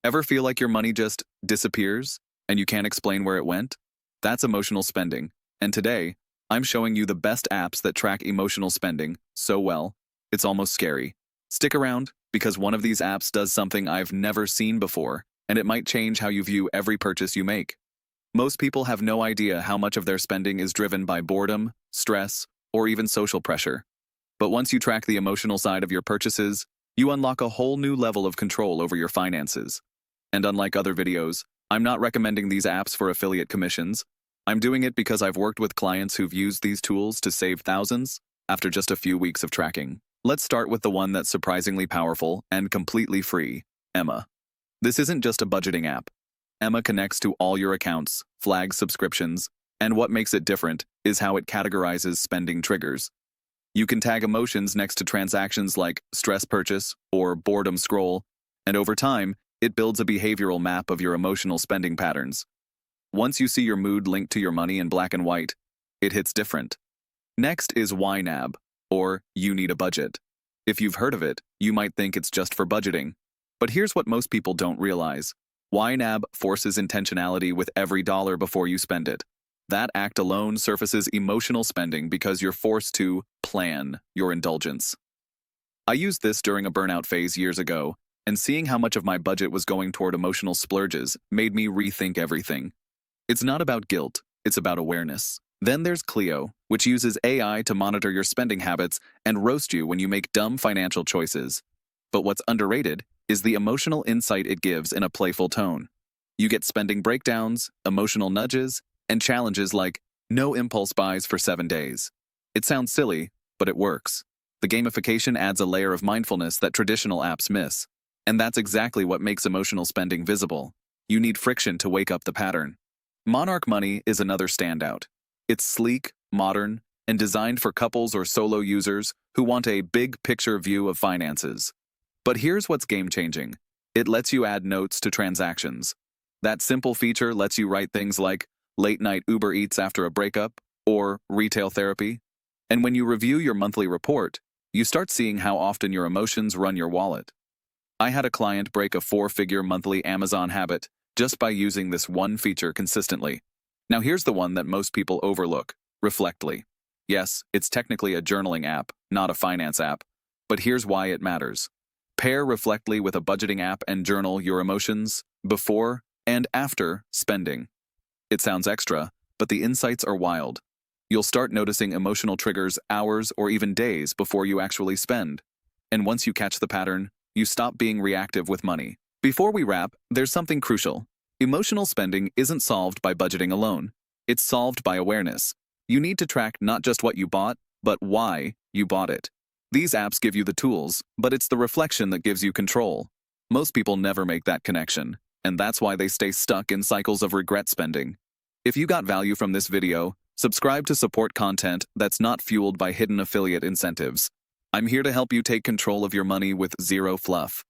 Ever feel like your money just disappears and you can't explain where it went? That's emotional spending. And today, I'm showing you the best apps that track emotional spending so well, it's almost scary. Stick around, because one of these apps does something I've never seen before, and it might change how you view every purchase you make. Most people have no idea how much of their spending is driven by boredom, stress, or even social pressure. But once you track the emotional side of your purchases, you unlock a whole new level of control over your finances. And unlike other videos, I'm not recommending these apps for affiliate commissions. I'm doing it because I've worked with clients who've used these tools to save thousands after just a few weeks of tracking. Let's start with the one that's surprisingly powerful and completely free, Emma. This isn't just a budgeting app. Emma connects to all your accounts, flags subscriptions, and what makes it different is how it categorizes spending triggers. You can tag emotions next to transactions like stress purchase or boredom scroll, and over time, it builds a behavioral map of your emotional spending patterns. Once you see your mood linked to your money in black and white, it hits different. Next is YNAB, or You Need a Budget. If you've heard of it, you might think it's just for budgeting. But here's what most people don't realize. YNAB forces intentionality with every dollar before you spend it. That act alone surfaces emotional spending because you're forced to plan your indulgence. I used this during a burnout phase years ago, and seeing how much of my budget was going toward emotional splurges made me rethink everything. It's not about guilt, it's about awareness. Then there's Clio, which uses AI to monitor your spending habits and roast you when you make dumb financial choices. But what's underrated is the emotional insight it gives in a playful tone. You get spending breakdowns, emotional nudges, and challenges like no impulse buys for 7 days. It sounds silly, but it works. The gamification adds a layer of mindfulness that traditional apps miss. And that's exactly what makes emotional spending visible. You need friction to wake up the pattern. Monarch Money is another standout. It's sleek, modern, and designed for couples or solo users who want a big picture view of finances. But here's what's game-changing. It lets you add notes to transactions. That simple feature lets you write things like late-night Uber Eats after a breakup or retail therapy. And when you review your monthly report, you start seeing how often your emotions run your wallet. I had a client break a 4-figure monthly Amazon habit just by using this one feature consistently. Now here's the one that most people overlook, Reflectly. Yes, it's technically a journaling app, not a finance app, but here's why it matters. Pair Reflectly with a budgeting app and journal your emotions before and after spending. It sounds extra, but the insights are wild. You'll start noticing emotional triggers hours or even days before you actually spend. And once you catch the pattern, you stop being reactive with money. Before we wrap, there's something crucial. Emotional spending isn't solved by budgeting alone. It's solved by awareness. You need to track not just what you bought, but why you bought it. These apps give you the tools, but it's the reflection that gives you control. Most people never make that connection, and that's why they stay stuck in cycles of regret spending. If you got value from this video, subscribe to support content that's not fueled by hidden affiliate incentives. I'm here to help you take control of your money with zero fluff.